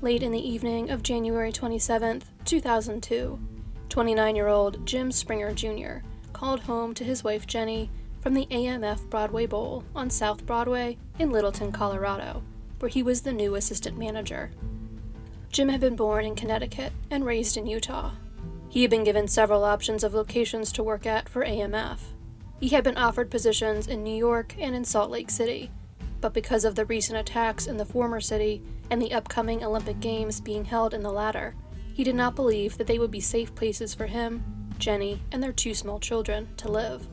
Late in the evening of January 27, 2002, 29-year-old Jim Springer Jr. called home to his wife Jenny from the AMF Broadway Bowl on South Broadway in Littleton, Colorado, where he was the new assistant manager. Jim had been born in Connecticut and raised in Utah. He had been given several options of locations to work at for AMF. He had been offered positions in New York and in Salt Lake City, but because of the recent attacks in the former city and the upcoming Olympic Games being held in the latter, he did not believe that they would be safe places for him, Jenny, and their 2 small children to live.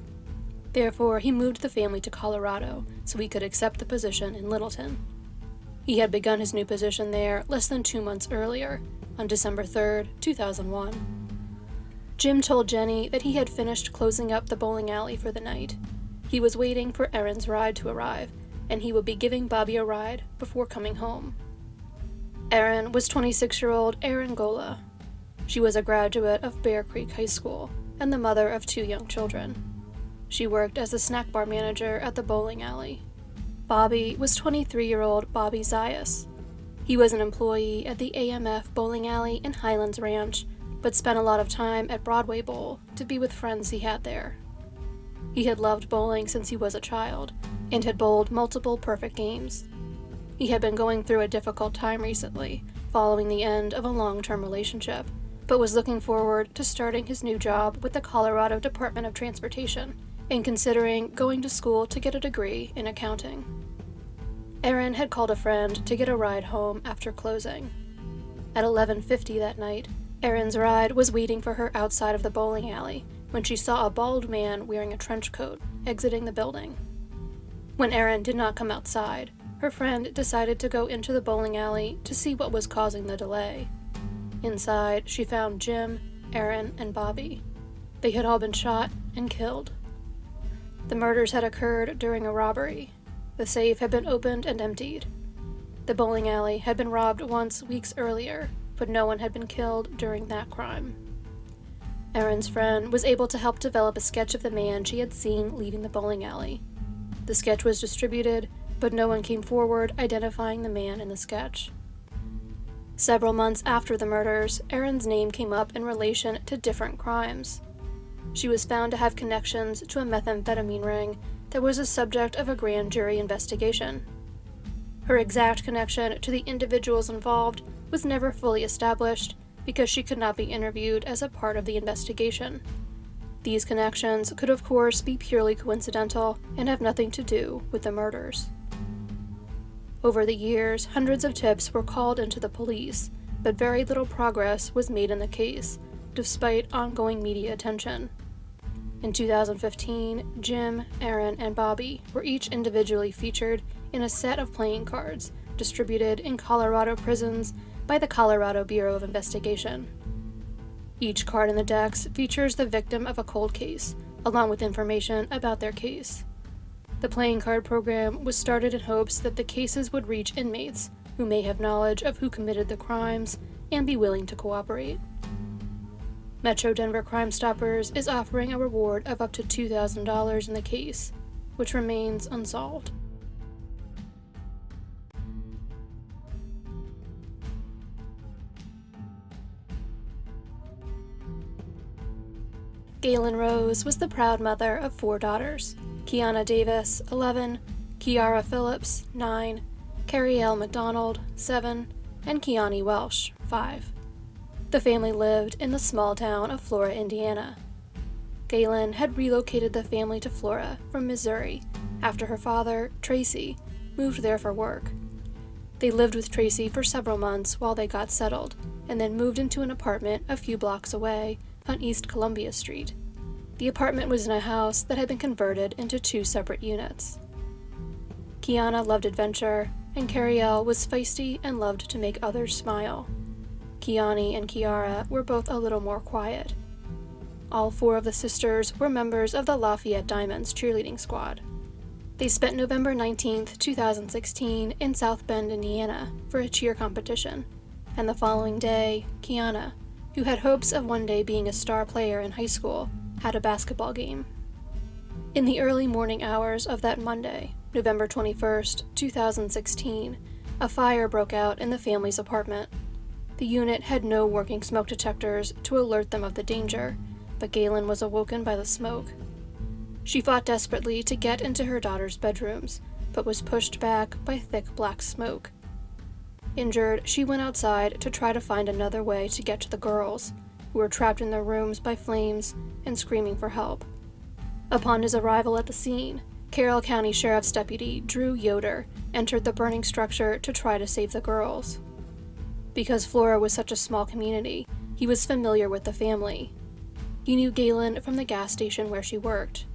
Therefore, he moved the family to Colorado so he could accept the position in Littleton. He had begun his new position there less than 2 months earlier, on December 3, 2001. Jim told Jenny that he had finished closing up the bowling alley for the night. He was waiting for Erin's ride to arrive, and he would be giving Bobby a ride before coming home. Erin was 26-year-old Erin Golla. She was a graduate of Bear Creek High School and the mother of 2 young children. She worked as a snack bar manager at the bowling alley. Bobby was 23-year-old Bobby Zajac. He was an employee at the AMF bowling alley in Highlands Ranch, but spent a lot of time at Broadway Bowl to be with friends he had there. He had loved bowling since he was a child, and had bowled multiple perfect games. He had been going through a difficult time recently, following the end of a long-term relationship, but was looking forward to starting his new job with the Colorado Department of Transportation, and considering going to school to get a degree in accounting. Erin had called a friend to get a ride home after closing. At 11:50 that night, Erin's ride was waiting for her outside of the bowling alley when she saw a bald man wearing a trench coat exiting the building. When Erin did not come outside, her friend decided to go into the bowling alley to see what was causing the delay. Inside, she found Jim, Erin, and Bobby. They had all been shot and killed. The murders had occurred during a robbery. The safe had been opened and emptied. The bowling alley had been robbed once weeks earlier, but no one had been killed during that crime. Erin's friend was able to help develop a sketch of the man she had seen leaving the bowling alley. The sketch was distributed, but no one came forward identifying the man in the sketch. Several months after the murders, Erin's name came up in relation to different crimes. She was found to have connections to a methamphetamine ring that was the subject of a grand jury investigation. Her exact connection to the individuals involved was never fully established because she could not be interviewed as a part of the investigation. These connections could of course be purely coincidental and have nothing to do with the murders. Over the years, hundreds of tips were called into the police, but very little progress was made in the case, despite ongoing media attention. In 2015, Jim, Erin, and Bobby were each individually featured in a set of playing cards distributed in Colorado prisons by the Colorado Bureau of Investigation. Each card in the decks features the victim of a cold case, along with information about their case. The playing card program was started in hopes that the cases would reach inmates who may have knowledge of who committed the crimes and be willing to cooperate. Metro Denver Crime Stoppers is offering a reward of up to $2,000 in the case, which remains unsolved. Galen Rose was the proud mother of 4 daughters: Keyana Davis, 11, Keyara Phillips, 9, Kerriele McDonald, 7, and Kionnie Welch, 5. The family lived in the small town of Flora, Indiana. Galen had relocated the family to Flora from Missouri after her father, Tracy, moved there for work. They lived with Tracy for several months while they got settled, and then moved into an apartment a few blocks away on East Columbia Street. The apartment was in a house that had been converted into 2 separate units. Keyana loved adventure, and Kerriele was feisty and loved to make others smile. Kionnie and Keyara were both a little more quiet. All 4 of the sisters were members of the Lafayette Diamonds cheerleading squad. They spent November 19, 2016 in South Bend, Indiana for a cheer competition, and the following day, Keyana, who had hopes of one day being a star player in high school, had a basketball game. In the early morning hours of that Monday, November 21, 2016, a fire broke out in the family's apartment. The unit had no working smoke detectors to alert them of the danger, but Galen was awoken by the smoke. She fought desperately to get into her daughter's bedrooms, but was pushed back by thick black smoke. Injured, she went outside to try to find another way to get to the girls, who were trapped in their rooms by flames and screaming for help. Upon his arrival at the scene, Carroll County Sheriff's Deputy Drew Yoder entered the burning structure to try to save the girls. Because Flora was such a small community, he was familiar with the family. He knew Galen from the gas station where she worked.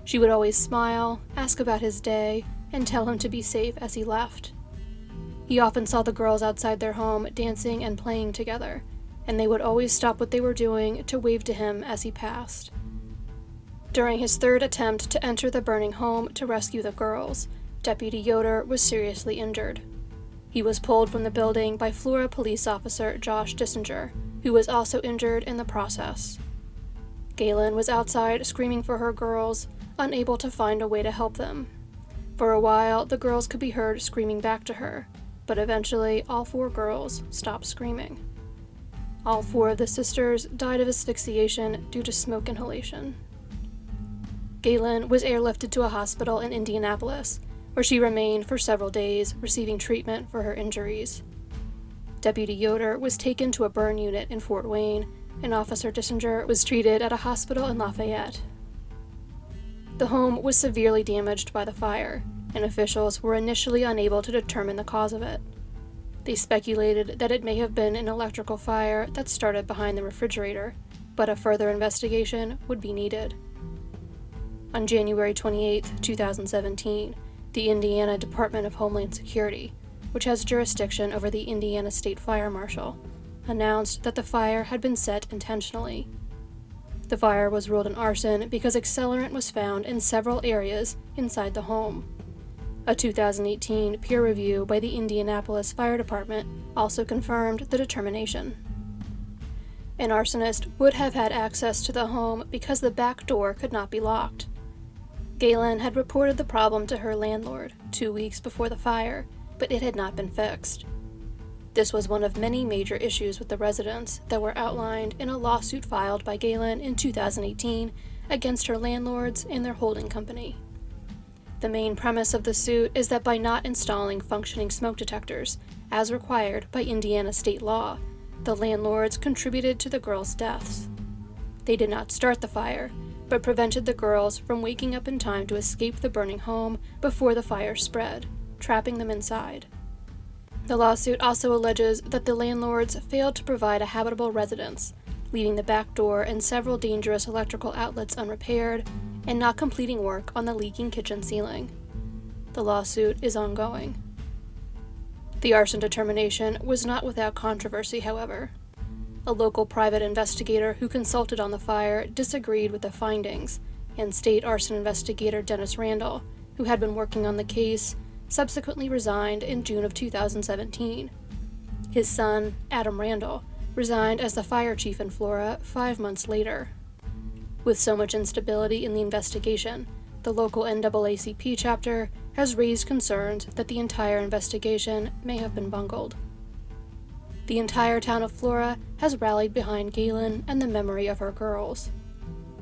She would always smile, ask about his day, and tell him to be safe as he left. He often saw the girls outside their home dancing and playing together, and they would always stop what they were doing to wave to him as he passed. During his third attempt to enter the burning home to rescue the girls, Deputy Yoder was seriously injured. He was pulled from the building by Flora police officer Josh Dissinger, who was also injured in the process. Galen was outside screaming for her girls, unable to find a way to help them. For a while, the girls could be heard screaming back to her, but eventually all 4 girls stopped screaming. All 4 of the sisters died of asphyxiation due to smoke inhalation. Galen was airlifted to a hospital in Indianapolis, where she remained for several days receiving treatment for her injuries. Deputy Yoder was taken to a burn unit in Fort Wayne, and Officer Dissinger was treated at a hospital in Lafayette. The home was severely damaged by the fire, and officials were initially unable to determine the cause of it. They speculated that it may have been an electrical fire that started behind the refrigerator, but a further investigation would be needed. On January 28, 2017, the Indiana Department of Homeland Security, which has jurisdiction over the Indiana State Fire Marshal, announced that the fire had been set intentionally. The fire was ruled an arson because accelerant was found in several areas inside the home. A 2018 peer review by the Indianapolis Fire Department also confirmed the determination. An arsonist would have had access to the home because the back door could not be locked. Galen had reported the problem to her landlord 2 weeks before the fire, but it had not been fixed. This was one of many major issues with the residents that were outlined in a lawsuit filed by Galen in 2018 against her landlords and their holding company. The main premise of the suit is that by not installing functioning smoke detectors, as required by Indiana state law, the landlords contributed to the girls' deaths. They did not start the fire, but prevented the girls from waking up in time to escape the burning home before the fire spread, trapping them inside. The lawsuit also alleges that the landlords failed to provide a habitable residence, leaving the back door and several dangerous electrical outlets unrepaired, and not completing work on the leaking kitchen ceiling. The lawsuit is ongoing. The arson determination was not without controversy, however. A local private investigator who consulted on the fire disagreed with the findings, and state arson investigator Dennis Randall, who had been working on the case, subsequently resigned in June of 2017. His son, Adam Randall, resigned as the fire chief in Flora 5 months later. With so much instability in the investigation, the local NAACP chapter has raised concerns that the entire investigation may have been bungled. The entire town of Flora has rallied behind Galen and the memory of her girls.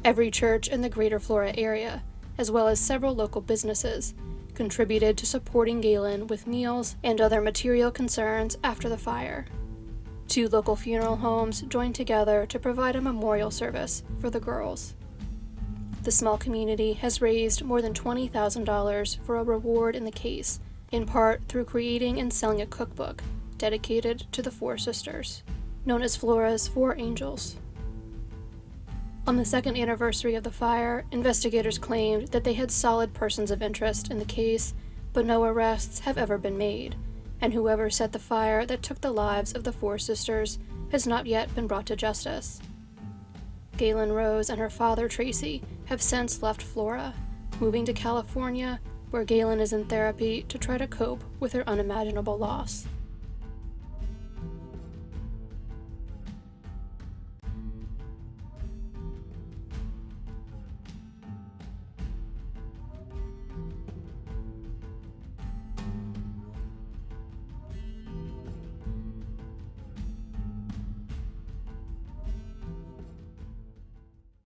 Every church in the greater Flora area, as well as several local businesses, contributed to supporting Galen with meals and other material concerns after the fire. 2 local funeral homes joined together to provide a memorial service for the girls. The small community has raised more than $20,000 for a reward in the case, in part through creating and selling a cookbook dedicated to the 4 sisters, known as Flora's 4 Angels. On the 2nd anniversary of the fire, investigators claimed that they had solid persons of interest in the case, but no arrests have ever been made, and whoever set the fire that took the lives of the 4 sisters has not yet been brought to justice. Galen Rose and her father, Tracy, have since left Flora, moving to California, where Galen is in therapy to try to cope with her unimaginable loss.